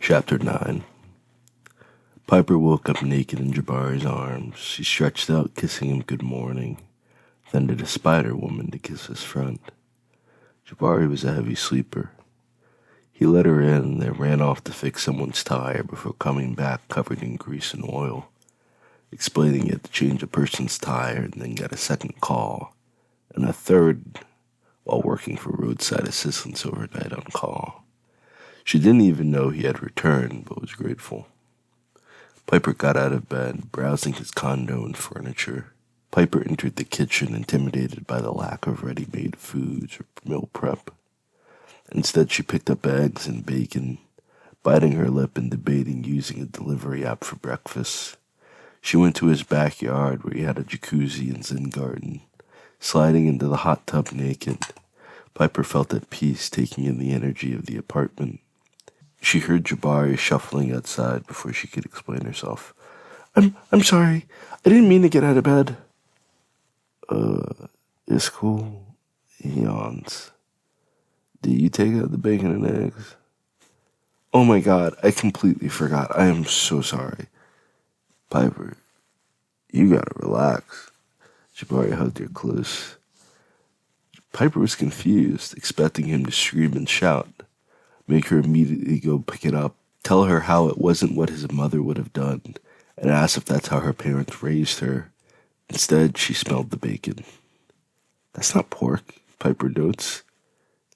Chapter 9. Piper woke up naked in Jabari's arms. She stretched out, kissing him good morning, then did a Spider-Woman to kiss his friend. Jabari was a heavy sleeper. He let her in, then ran off to fix someone's tire before coming back covered in grease and oil, explaining he had to change a person's tire and then got a second call, and a third while working for roadside assistance overnight on call. She didn't even know he had returned, but was grateful. Piper got out of bed, browsing his condo and furniture. Piper entered the kitchen, intimidated by the lack of ready-made foods or meal prep. Instead, she picked up eggs and bacon, biting her lip and debating using a delivery app for breakfast. She went to his backyard where he had a jacuzzi and zen garden. Sliding into the hot tub naked, Piper felt at peace, taking in the energy of the apartment. She heard Jabari shuffling outside before she could explain herself. I'm sorry. I didn't mean to get out of bed. It's cool. He yawns. Did you take out the bacon and eggs? Oh my God, I completely forgot. I am so sorry. Piper, you gotta relax. Jabari hugged her close. Piper was confused, expecting him to scream and shout, make her immediately go pick it up, tell her how it wasn't what his mother would have done, and ask if that's how her parents raised her. Instead, she smelled the bacon. That's not pork, Piper notes.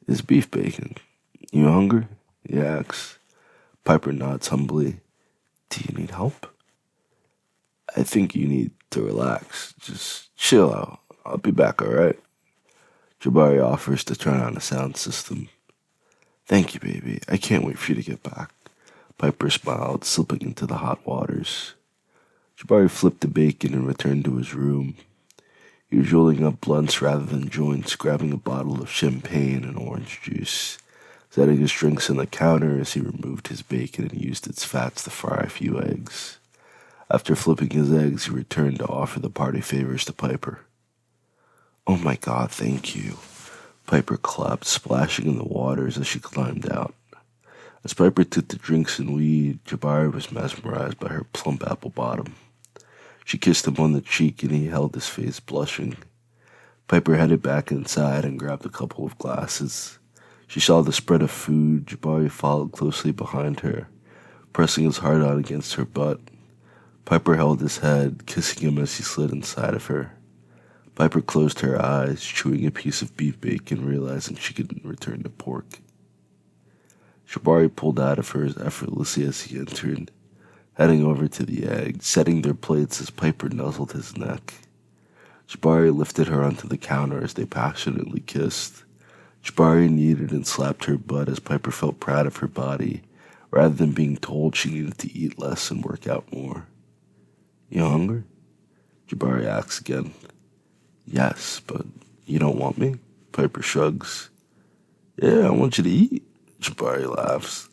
It's beef bacon. You hungry? He asks. Piper nods humbly. Do you need help? I think you need to relax. Just chill out. I'll be back, alright? Jabari offers to turn on the sound system. Thank you, baby. I can't wait for you to get back. Piper smiled, slipping into the hot waters. Jabari flipped the bacon and returned to his room. He was rolling up blunts rather than joints, grabbing a bottle of champagne and orange juice, setting his drinks on the counter as he removed his bacon and used its fats to fry a few eggs. After flipping his eggs, he returned to offer the party favors to Piper. Oh my God, thank you. Piper clapped, splashing in the waters as she climbed out. As Piper took the drinks and weed, Jabari was mesmerized by her plump apple bottom. She kissed him on the cheek and he held his face, blushing. Piper headed back inside and grabbed a couple of glasses. She saw the spread of food. Jabari followed closely behind her, pressing his heart out against her butt. Piper held his head, kissing him as he slid inside of her. Piper closed her eyes, chewing a piece of beef bacon, realizing she couldn't return to pork. Jabari pulled out of her as effortlessly as he entered, heading over to the egg, setting their plates as Piper nuzzled his neck. Jabari lifted her onto the counter as they passionately kissed. Jabari kneaded and slapped her butt as Piper felt proud of her body, rather than being told she needed to eat less and work out more. You hungry? Jabari asks again. Yes, but you don't want me? Piper shrugs. Yeah, I want you to eat. Jabari laughs.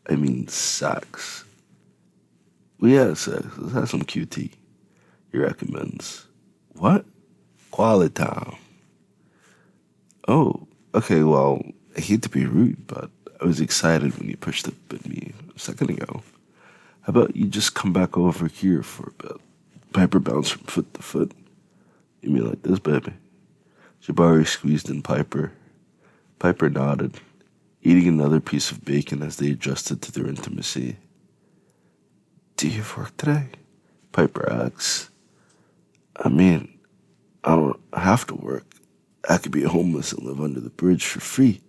I mean sex. We had sex. Let's have some QT. He recommends. What? Quality time. Oh, okay, well, I hate to be rude, but I was excited when you pushed up at me a second ago. How about you just come back over here for a bit? Piper bounced from foot to foot. You mean like this, baby? Jabari squeezed in Piper. Piper nodded, eating another piece of bacon as they adjusted to their intimacy. Do you have work today? Piper asks. I mean, I don't have to work. I could be homeless and live under the bridge for free.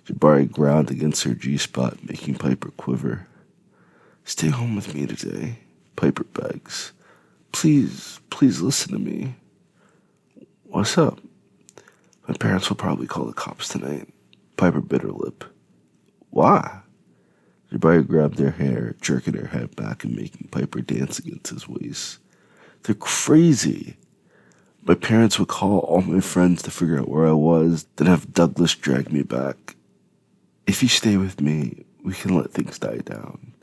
Jabari ground against her G-spot, making Piper quiver. Stay home with me today, Piper begs. Please listen to me. What's up? My parents will probably call the cops tonight. Piper bit her lip. Why? Jabari grabbed her hair, jerking her head back and making Piper dance against his waist. They're crazy. My parents would call all my friends to figure out where I was, then have Douglas drag me back. If you stay with me, we can let things die down.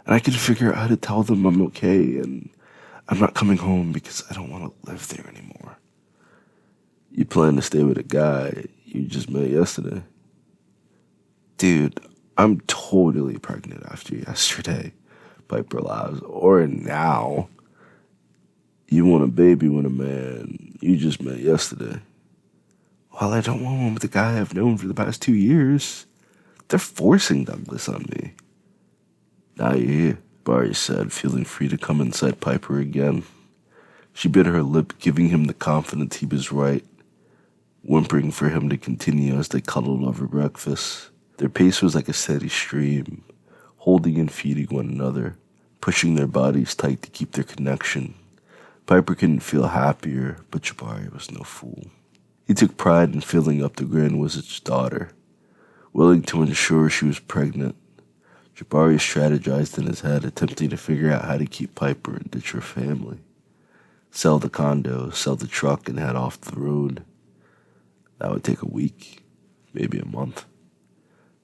And I can figure out how to tell them I'm okay and I'm not coming home because I don't want to live there anymore. You plan to stay with a guy you just met yesterday? Dude, I'm totally pregnant after yesterday, Piper laughs. Or now. You want a baby with a man you just met yesterday. Well, I don't want one with the guy I've known for the past 2 years. They're forcing Douglas on me. Now you're here, Barry said, feeling free to come inside Piper again. She bit her lip, giving him the confidence he was right, whimpering for him to continue as they cuddled over breakfast. Their pace was like a steady stream, holding and feeding one another, pushing their bodies tight to keep their connection. Piper couldn't feel happier, but Jabari was no fool. He took pride in filling up the Grand Wizard's daughter, willing to ensure she was pregnant. Jabari strategized in his head, attempting to figure out how to keep Piper and ditch her family. Sell the condo, sell the truck, and head off the road. That would take a week, maybe a month.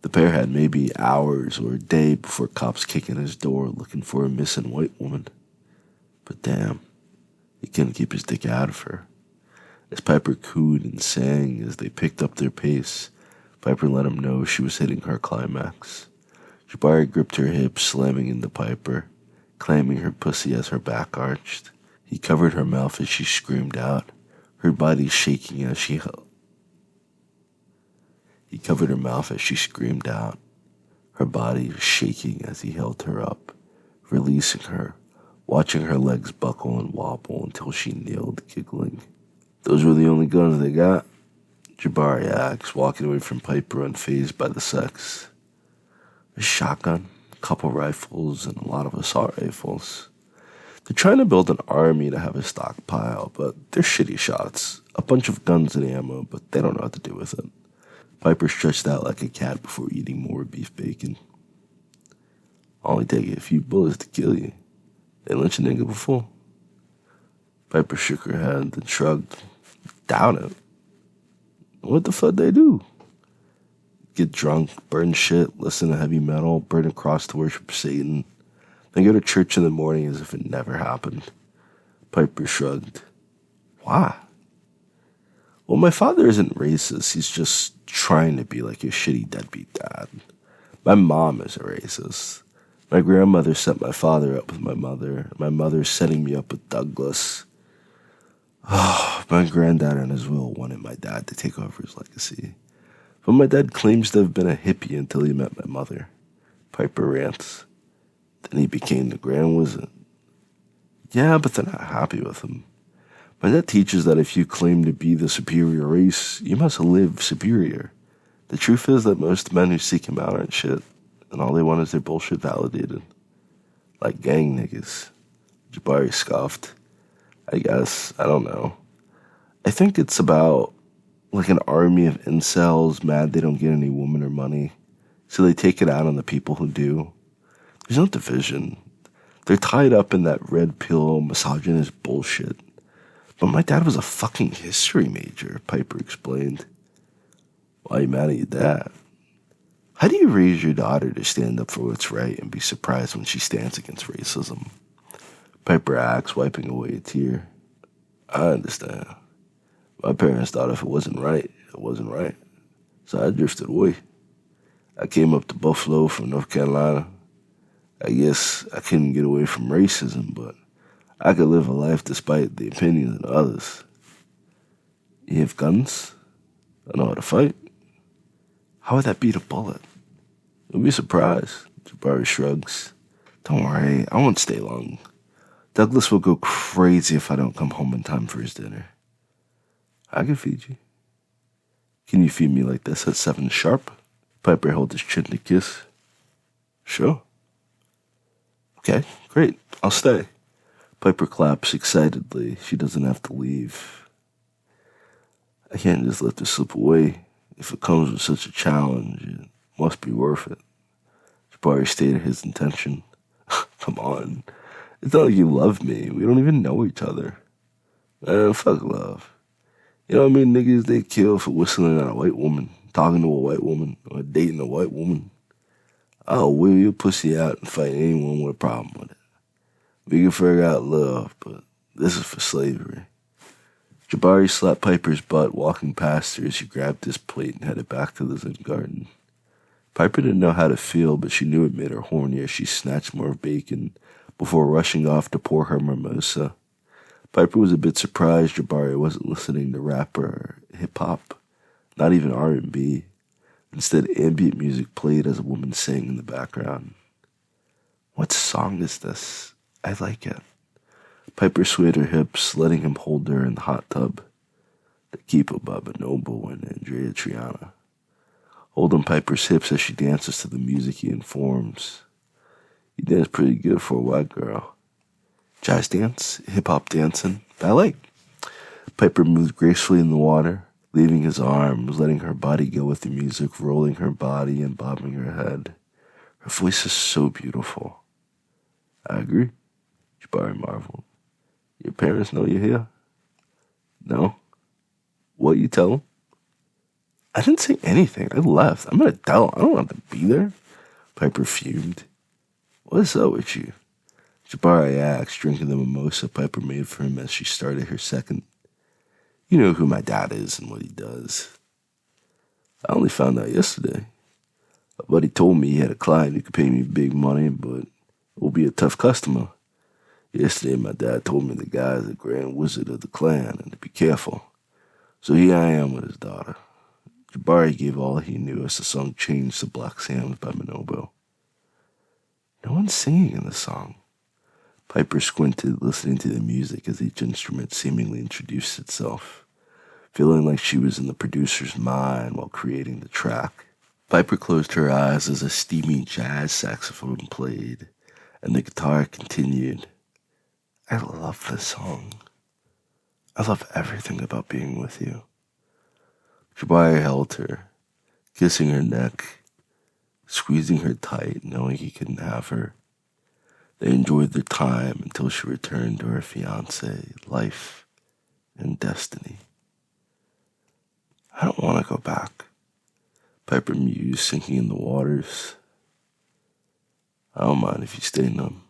The pair had maybe hours or a day before cops kick in his door looking for a missing white woman. But damn, he couldn't keep his dick out of her. As Piper cooed and sang as they picked up their pace, Piper let him know she was hitting her climax. Jabari gripped her hips, slamming into Piper, claiming her pussy as her back arched. He covered her mouth as she screamed out, her body shaking as she held. He covered her mouth as she screamed out, her body shaking as he held her up, releasing her, watching her legs buckle and wobble until she kneeled, giggling. Those were the only guns they got? Jabari asked, walking away from Piper unfazed by the sex. A shotgun, a couple rifles, and a lot of assault rifles. They're trying to build an army to have a stockpile, but they're shitty shots. A bunch of guns and ammo, but they don't know what to do with it. Piper stretched out like a cat before eating more beef bacon. Only take a few bullets to kill you. They lynched a nigga before? Piper shook her head, then shrugged. Doubt it. What the fuck they do? Get drunk, burn shit, listen to heavy metal, burn a cross to worship Satan, then go to church in the morning as if it never happened. Piper shrugged. Why? Well, my father isn't racist. He's just trying to be like your shitty deadbeat dad. My mom is a racist. My grandmother set my father up with my mother setting me up with Douglas. Oh, my granddad in his will wanted my dad to take over his legacy. But my dad claims to have been a hippie until he met my mother. Piper rants. Then he became the Grand Wizard. Yeah, but they're not happy with him. My dad teaches that if you claim to be the superior race, you must live superior. The truth is that most men who seek him out aren't shit, and all they want is their bullshit validated. Like gang niggas. Jabari scoffed. I guess. I don't know. I think it's about like an army of incels mad they don't get any woman or money, so they take it out on the people who do. There's no division. They're tied up in that red pill misogynist bullshit. But my dad was a fucking history major, Piper explained. Why are you mad at your dad? How do you raise your daughter to stand up for what's right and be surprised when she stands against racism? Piper asked, wiping away a tear. I understand. My parents thought if it wasn't right, it wasn't right. So I drifted away. I came up to Buffalo from North Carolina. I guess I couldn't get away from racism, but I could live a life despite the opinions of others. You have guns? I know how to fight. How would that beat a bullet? You'll be surprised. Jabari shrugs. Don't worry, I won't stay long. Douglas will go crazy if I don't come home in time for his dinner. I can feed you. Can you feed me like this at 7 sharp? Piper held his chin to kiss. Sure. Okay, great. I'll stay. Piper claps excitedly. She doesn't have to leave. I can't just let this slip away. If it comes with such a challenge, it must be worth it. Jabari stated his intention. Come on. It's not like you love me. We don't even know each other. Man, fuck love. You know what I mean? Niggas, they kill for whistling at a white woman, talking to a white woman, or dating a white woman. I'll wheel your pussy out and fight anyone with a problem with it. We can figure out love, but this is for slavery. Jabari slapped Piper's butt, walking past her as she grabbed his plate and headed back to the Zen garden. Piper didn't know how to feel, but she knew it made her horny as she snatched more bacon before rushing off to pour her mimosa. Piper was a bit surprised Jabari wasn't listening to rap or hip-hop, not even R&B. Instead, ambient music played as a woman sang in the background. What song is this? I like it. Piper swayed her hips, letting him hold her in the hot tub. The Keeper Baba Noble and Andrea Triana. Holding Piper's hips as she dances to the music he informs. You dance pretty good for a white girl. Jazz dance, hip-hop dancing, ballet. Piper moved gracefully in the water, leaving his arms, letting her body go with the music, rolling her body and bobbing her head. Her voice is so beautiful. I agree, Jabari marveled. Your parents know you're here? No? What, you tell them? I didn't say anything. I left. I'm an adult. I don't have to be there. Piper fumed. What's up with you? Jabari asked, drinking the mimosa Piper made for him as she started her second. You know who my dad is and what he does. I only found out yesterday. A buddy told me he had a client who could pay me big money, but will be a tough customer. Yesterday, my dad told me the guy is the Grand Wizard of the clan and to be careful. So here I am with his daughter. Jabari gave all he knew as the song changed to Black Sands by Manobo. No one's singing in the song. Piper squinted, listening to the music as each instrument seemingly introduced itself, feeling like she was in the producer's mind while creating the track. Piper closed her eyes as a steamy jazz saxophone played, and the guitar continued. I love this song. I love everything about being with you. Jabari held her, kissing her neck, squeezing her tight, knowing he couldn't have her. They enjoyed their time until she returned to her fiancé, life, and destiny. I don't want to go back, Piper mused, sinking in the waters. I don't mind if you stay numb.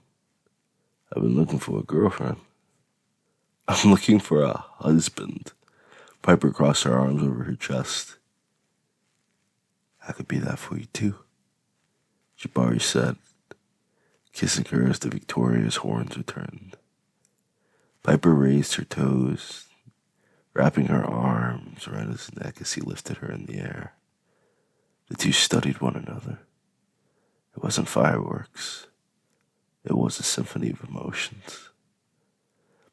I've been looking for a girlfriend. I'm looking for a husband. Piper crossed her arms over her chest. I could be that for you too, Jabari said, kissing her as the victorious horns returned. Piper raised her toes, wrapping her arms around his neck as he lifted her in the air. The two studied one another. It wasn't fireworks. It was a symphony of emotions.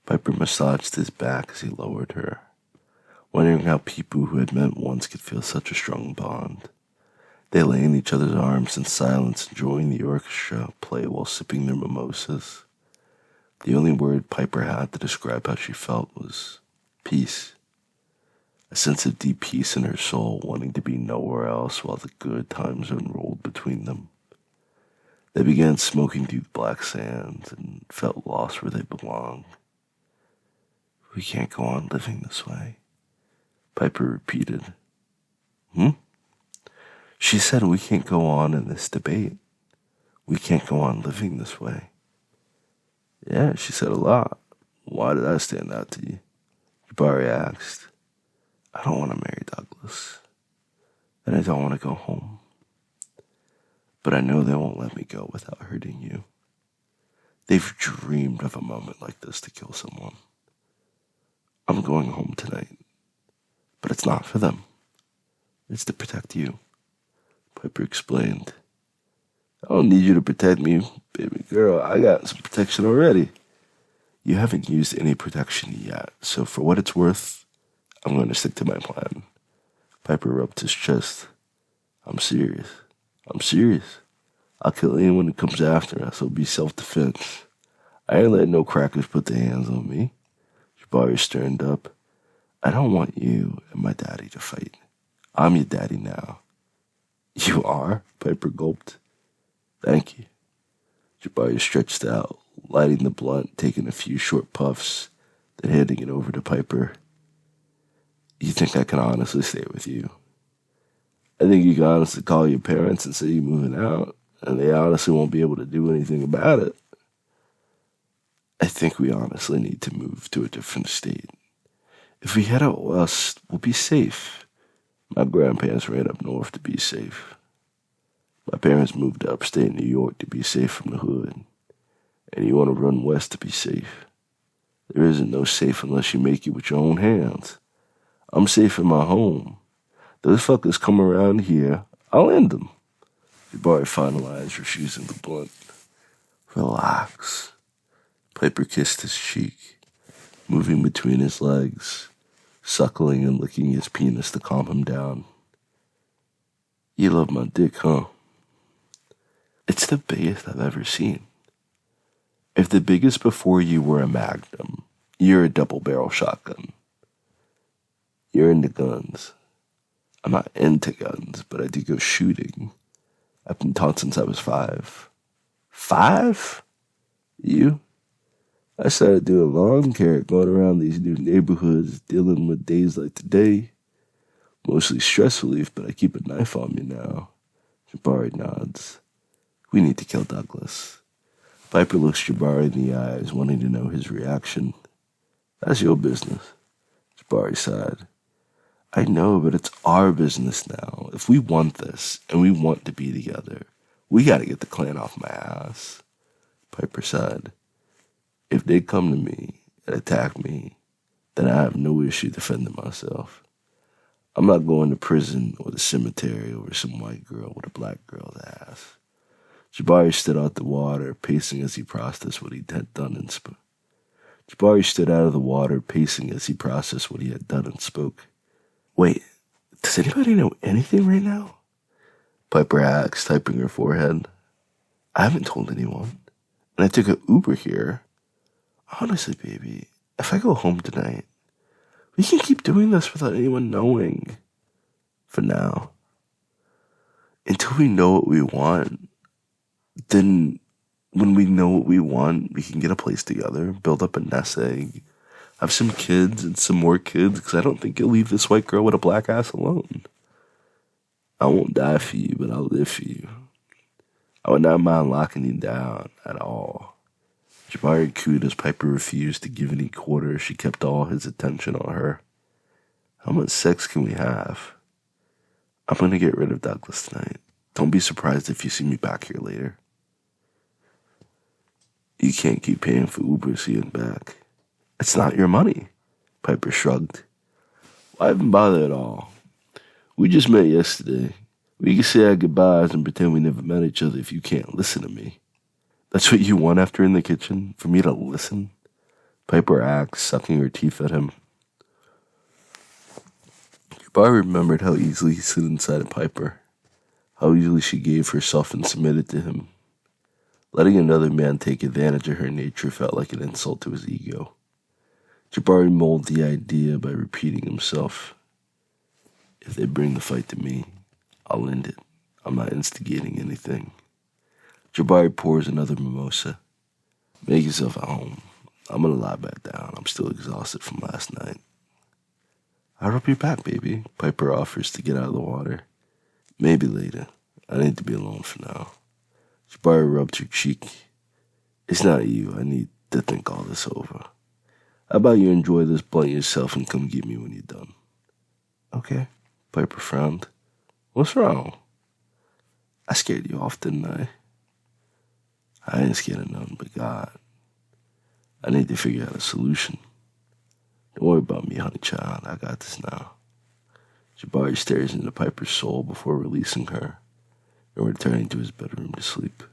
Piper massaged his back as he lowered her, wondering how people who had met once could feel such a strong bond. They lay in each other's arms in silence, enjoying the orchestra play while sipping their mimosas. The only word Piper had to describe how she felt was peace. A sense of deep peace in her soul, wanting to be nowhere else while the good times unrolled between them. They began smoking through the black sands and felt lost where they belonged. We can't go on living this way, Piper repeated. She said we can't go on in this debate. We can't go on living this way. Yeah, she said a lot. Why did I stand out to you? Jabari asked. I don't want to marry Douglas. And I don't want to go home. But I know they won't let me go without hurting you. They've dreamed of a moment like this to kill someone. I'm going home tonight. But it's not for them. It's to protect you, Piper explained. I don't need you to protect me, baby girl. I got some protection already. You haven't used any protection yet, so for what it's worth, I'm going to stick to my plan. Piper rubbed his chest. I'm serious. I'll kill anyone who comes after us. It'll be self-defense. I ain't letting no crackers put their hands on me. Jabari sterned up. I don't want you and my daddy to fight. I'm your daddy now. You are? Piper gulped. Thank you. Jabari stretched out, lighting the blunt, taking a few short puffs, then handing it over to Piper. You think I can honestly stay with you? I think you can honestly call your parents and say you're moving out, and they honestly won't be able to do anything about it. I think we honestly need to move to a different state. If we head out west, we'll be safe. My grandparents ran up north to be safe. My parents moved to upstate New York to be safe from the hood, and you want to run west to be safe. There isn't no safe unless you make it with your own hands. I'm safe in my home. Those fuckers come around here, I'll end them. Jabari finalized, refusing the blunt. Relax. Piper kissed his cheek, moving between his legs, suckling and licking his penis to calm him down. You love my dick, huh? It's the biggest I've ever seen. If the biggest before you were a Magnum, you're a double-barrel shotgun. You're into guns. I'm not into guns, but I do go shooting. I've been taught since I was 5. 5? You? I started doing lawn care, going around these new neighborhoods, dealing with days like today. Mostly stress relief, but I keep a knife on me now. Jabari nods. We need to kill Douglas. Piper looks Jabari in the eyes, wanting to know his reaction. That's your business. Jabari sighed. I know, but it's our business now. If we want this, and we want to be together, we gotta get the clan off my ass. Piper sighed. If they come to me and attack me, then I have no issue defending myself. I'm not going to prison or the cemetery over some white girl with a black girl's ass. Jabari stood out the water, pacing as he processed what he had done and spoke. Jabari stood out of the water, pacing as he processed what he had done and spoke. Wait, does anybody know anything right now? Piper asked, typing her forehead. I haven't told anyone, and I took an Uber here. Honestly, baby, if I go home tonight, we can keep doing this without anyone knowing. For now. Until we know what we want, then when we know what we want, we can get a place together, build up a nest egg, have some kids and some more kids, because I don't think you'll leave this white girl with a black ass alone. I won't die for you, but I'll live for you. I would not mind locking you down at all. Jabari cooed as Piper refused to give any quarter. She kept all his attention on her. How much sex can we have? I'm going to get rid of Douglas tonight. Don't be surprised if you see me back here later. You can't keep paying for Ubers here and back. It's not your money, Piper shrugged. Why even bother at all? We just met yesterday. We can say our goodbyes and pretend we never met each other if you can't listen to me. That's what you want after in the kitchen? For me to listen? Piper asked, sucking her teeth at him. Jabari remembered how easily he slid inside of Piper, how easily she gave herself and submitted to him. Letting another man take advantage of her nature felt like an insult to his ego. Jabari molded the idea by repeating himself. If they bring the fight to me, I'll end it. I'm not instigating anything. Jabari pours another mimosa. Make yourself at home. I'm gonna lie back down. I'm still exhausted from last night. I'll rub your back, baby. Piper offers to get out of the water. Maybe later. I need to be alone for now. Jabari rubbed her cheek. It's not you. I need to think all this over. How about you enjoy this blunt yourself and come get me when you're done? Okay. Piper frowned. What's wrong? I scared you off, didn't I? I ain't scared of nothing but God. I need to figure out a solution. Don't worry about me, honey child. I got this now. Jabari stares into Piper's soul before releasing her and returning to his bedroom to sleep.